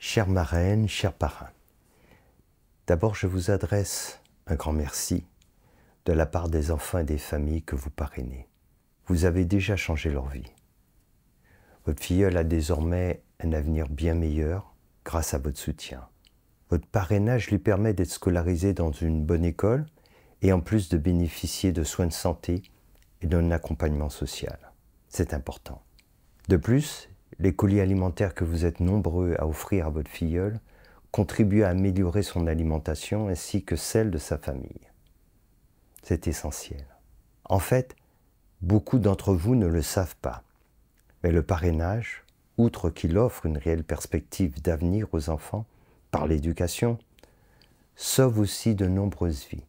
Chère marraine, chers parrains, d'abord je vous adresse un grand merci de la part des enfants et des familles que vous parrainez. Vous avez déjà changé leur vie. Votre filleule a désormais un avenir bien meilleur grâce à votre soutien. Votre parrainage lui permet d'être scolarisé dans une bonne école et en plus de bénéficier de soins de santé et d'un accompagnement social. C'est important. De plus, les colis alimentaires que vous êtes nombreux à offrir à votre filleule contribuent à améliorer son alimentation ainsi que celle de sa famille. C'est essentiel. En fait, beaucoup d'entre vous ne le savent pas, mais le parrainage, outre qu'il offre une réelle perspective d'avenir aux enfants par l'éducation, sauve aussi de nombreuses vies.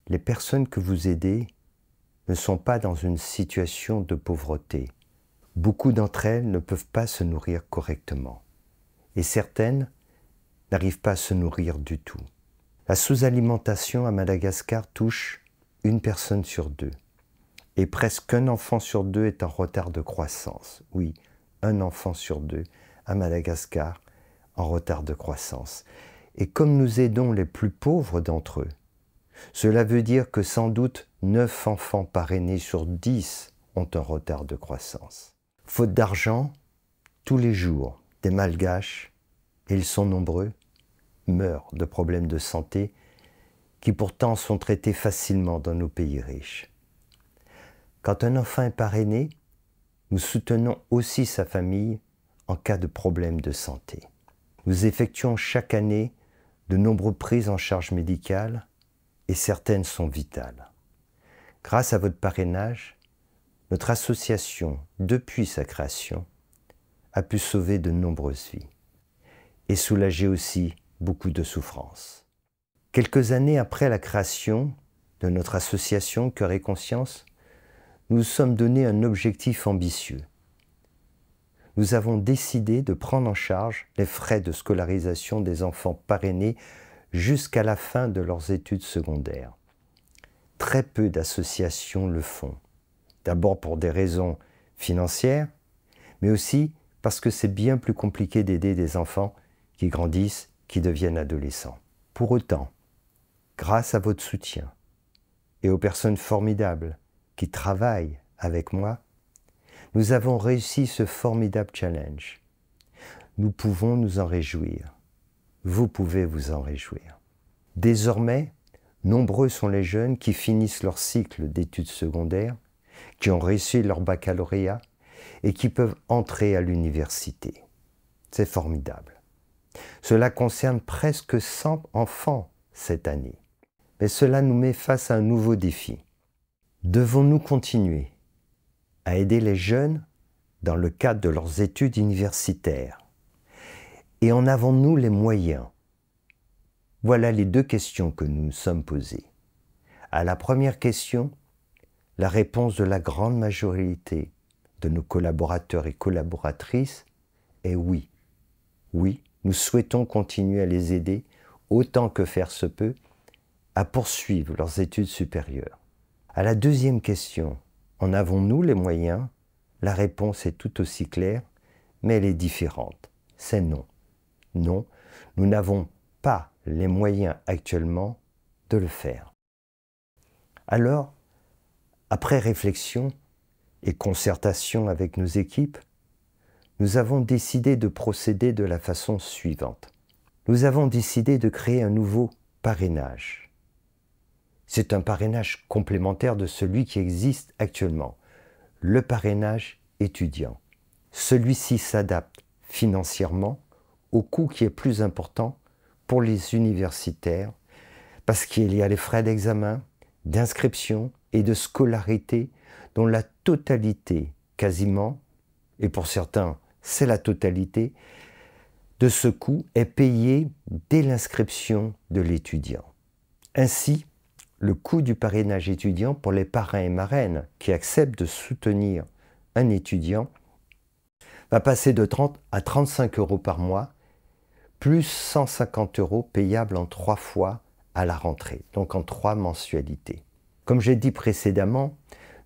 Les personnes que vous aidez ne sont pas dans une situation de pauvreté. Beaucoup d'entre elles ne peuvent pas se nourrir correctement. Et certaines n'arrivent pas à se nourrir du tout. La sous-alimentation à Madagascar touche une personne sur deux. Et presque un enfant sur deux est en retard de croissance. Oui, un enfant sur deux à Madagascar en retard de croissance. Et comme nous aidons les plus pauvres d'entre eux, cela veut dire que sans doute 9 enfants parrainés sur 10 ont un retard de croissance. Faute d'argent, tous les jours, des malgaches, et ils sont nombreux, meurent de problèmes de santé qui pourtant sont traités facilement dans nos pays riches. Quand un enfant est parrainé, nous soutenons aussi sa famille en cas de problème de santé. Nous effectuons chaque année de nombreuses prises en charge médicales et certaines sont vitales. Grâce à votre parrainage, notre association, depuis sa création, a pu sauver de nombreuses vies et soulager aussi beaucoup de souffrances. Quelques années après la création de notre association Cœur et Conscience, nous nous sommes donné un objectif ambitieux. Nous avons décidé de prendre en charge les frais de scolarisation des enfants parrainés jusqu'à la fin de leurs études secondaires. Très peu d'associations le font. D'abord pour des raisons financières, mais aussi parce que c'est bien plus compliqué d'aider des enfants qui grandissent, qui deviennent adolescents. Pour autant, grâce à votre soutien et aux personnes formidables qui travaillent avec moi, nous avons réussi ce formidable challenge. Nous pouvons nous en réjouir. Vous pouvez vous en réjouir. Désormais, nombreux sont les jeunes qui finissent leur cycle d'études secondaires, qui ont réussi leur baccalauréat et qui peuvent entrer à l'université. C'est formidable. Cela concerne presque 100 enfants cette année. Mais cela nous met face à un nouveau défi. Devons-nous continuer à aider les jeunes dans le cadre de leurs études universitaires? Et en avons-nous les moyens? Voilà les deux questions que nous nous sommes posées. À la première question, la réponse de la grande majorité de nos collaborateurs et collaboratrices est oui. Oui, nous souhaitons continuer à les aider, autant que faire se peut, à poursuivre leurs études supérieures. À la deuxième question, en avons-nous les moyens? La réponse est tout aussi claire, mais elle est différente. C'est non. Non, nous n'avons pas les moyens actuellement de le faire. Alors, après réflexion et concertation avec nos équipes, nous avons décidé de procéder de la façon suivante. Nous avons décidé de créer un nouveau parrainage. C'est un parrainage complémentaire de celui qui existe actuellement, le parrainage étudiant. Celui-ci s'adapte financièrement au coût qui est plus important pour les universitaires parce qu'il y a les frais d'examen, d'inscription et de scolarité dont la totalité, quasiment, et pour certains c'est la totalité, de ce coût est payée dès l'inscription de l'étudiant. Ainsi, le coût du parrainage étudiant pour les parrains et marraines qui acceptent de soutenir un étudiant va passer de 30 à 35 € par mois, plus 150 € payables en 3 fois à la rentrée, donc en 3 mensualités. Comme j'ai dit précédemment,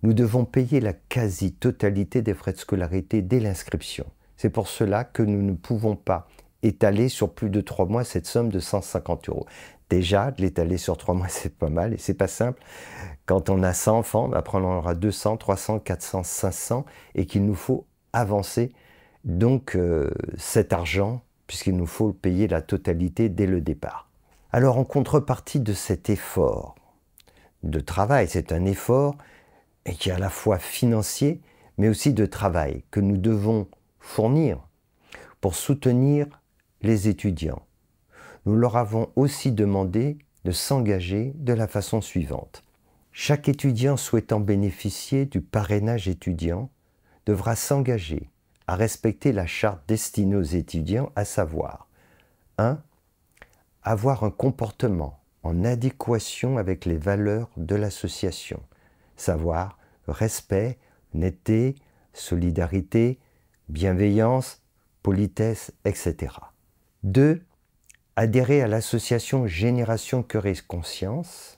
nous devons payer la quasi-totalité des frais de scolarité dès l'inscription. C'est pour cela que nous ne pouvons pas étaler sur plus de 3 mois cette somme de 150 €. Déjà, de l'étaler sur 3 mois, c'est pas mal et c'est pas simple. Quand on a 100 enfants, après on en aura 200, 300, 400, 500 et qu'il nous faut avancer donc cet argent puisqu'il nous faut payer la totalité dès le départ. Alors en contrepartie de cet effort de travail, c'est un effort et qui est à la fois financier mais aussi de travail que nous devons fournir pour soutenir les étudiants. Nous leur avons aussi demandé de s'engager de la façon suivante. Chaque étudiant souhaitant bénéficier du parrainage étudiant devra s'engager à respecter la charte destinée aux étudiants, à savoir 1. Avoir un comportement en adéquation avec les valeurs de l'association, savoir respect, honnêteté, solidarité, bienveillance, politesse, etc. 2. Adhérer à l'association Génération Cœur et Conscience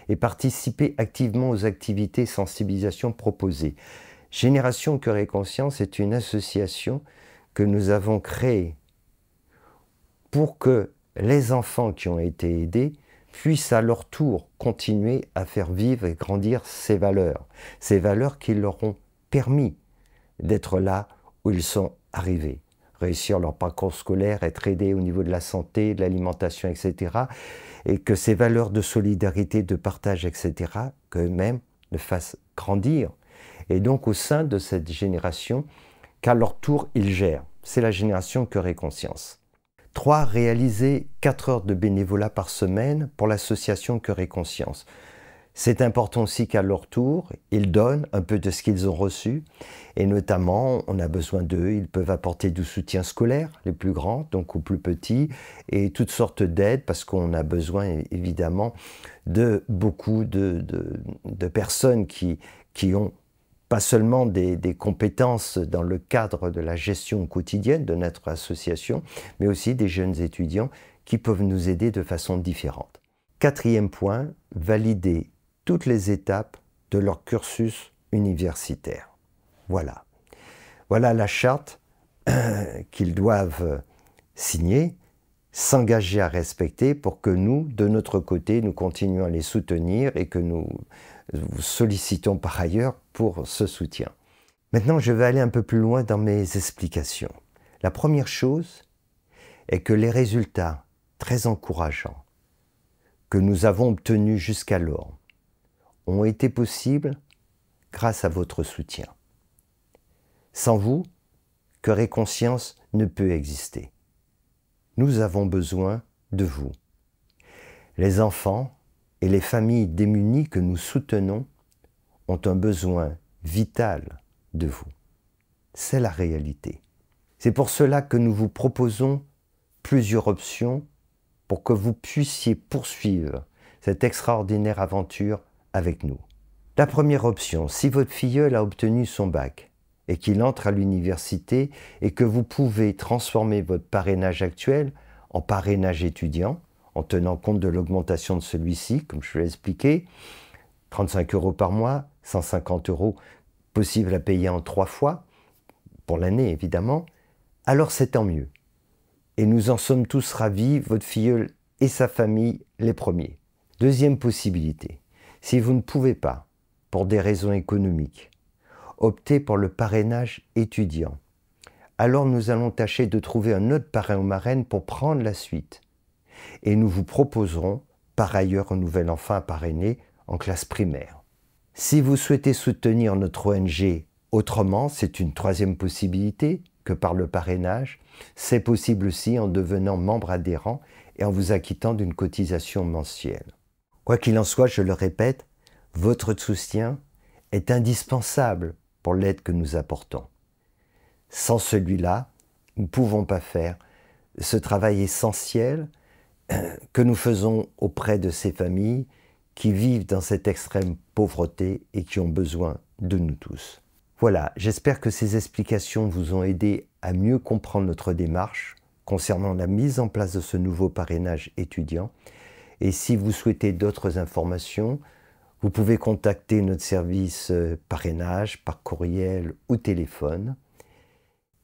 et participer activement aux activités de sensibilisation proposées. Génération Cœur et Conscience est une association que nous avons créée pour que les enfants qui ont été aidés puissent à leur tour continuer à faire vivre et grandir ces valeurs qui leur ont permis d'être là où ils sont arrivés, réussir leur parcours scolaire, être aidés au niveau de la santé, de l'alimentation, etc. Et que ces valeurs de solidarité, de partage, etc., qu'eux-mêmes le fassent grandir. Et donc au sein de cette génération, qu'à leur tour, ils gèrent. C'est la génération Cœur et Conscience. 3. Réaliser 4 heures de bénévolat par semaine pour l'association Cœur et Conscience. C'est important aussi qu'à leur tour, ils donnent un peu de ce qu'ils ont reçu. Et notamment, on a besoin d'eux, ils peuvent apporter du soutien scolaire, les plus grands, donc aux plus petits, et toutes sortes d'aides, parce qu'on a besoin évidemment de beaucoup de personnes qui ont pas seulement des compétences dans le cadre de la gestion quotidienne de notre association, mais aussi des jeunes étudiants qui peuvent nous aider de façon différente. 4e point, valider toutes les étapes de leur cursus universitaire. Voilà. Voilà la charte qu'ils doivent signer, s'engager à respecter pour que nous, de notre côté, nous continuions à les soutenir et que nous vous sollicitons par ailleurs pour ce soutien. Maintenant, je vais aller un peu plus loin dans mes explications. La première chose est que les résultats très encourageants que nous avons obtenus jusqu'alors ont été possibles grâce à votre soutien. Sans vous, Cœur et Conscience ne peut exister. Nous avons besoin de vous. Les enfants et les familles démunies que nous soutenons ont un besoin vital de vous. C'est la réalité. C'est pour cela que nous vous proposons plusieurs options pour que vous puissiez poursuivre cette extraordinaire aventure avec nous. La première option, si votre filleul a obtenu son bac et qu'il entre à l'université et que vous pouvez transformer votre parrainage actuel en parrainage étudiant, en tenant compte de l'augmentation de celui-ci, comme je l'ai expliqué, 35 € par mois, 150 € possible à payer en 3 fois, pour l'année évidemment, alors c'est tant mieux. Et nous en sommes tous ravis, votre filleul et sa famille les premiers. Deuxième possibilité, si vous ne pouvez pas, pour des raisons économiques, opter pour le parrainage étudiant, alors nous allons tâcher de trouver un autre parrain ou marraine pour prendre la suite. Et nous vous proposerons par ailleurs un nouvel enfant à parrainer en classe primaire. Si vous souhaitez soutenir notre ONG autrement, c'est une troisième possibilité que par le parrainage. C'est possible aussi en devenant membre adhérent et en vous acquittant d'une cotisation mensuelle. Quoi qu'il en soit, je le répète, votre soutien est indispensable pour l'aide que nous apportons. Sans celui-là, nous ne pouvons pas faire ce travail essentiel que nous faisons auprès de ces familles qui vivent dans cette extrême pauvreté et qui ont besoin de nous tous. Voilà, j'espère que ces explications vous ont aidé à mieux comprendre notre démarche concernant la mise en place de ce nouveau parrainage étudiant. Et si vous souhaitez d'autres informations, vous pouvez contacter notre service parrainage par courriel ou téléphone.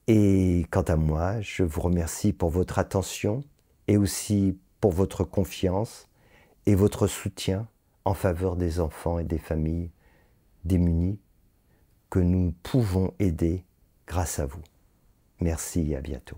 Et quant à moi, je vous remercie pour votre attention et aussi pour votre confiance et votre soutien en faveur des enfants et des familles démunies que nous pouvons aider grâce à vous. Merci et à bientôt.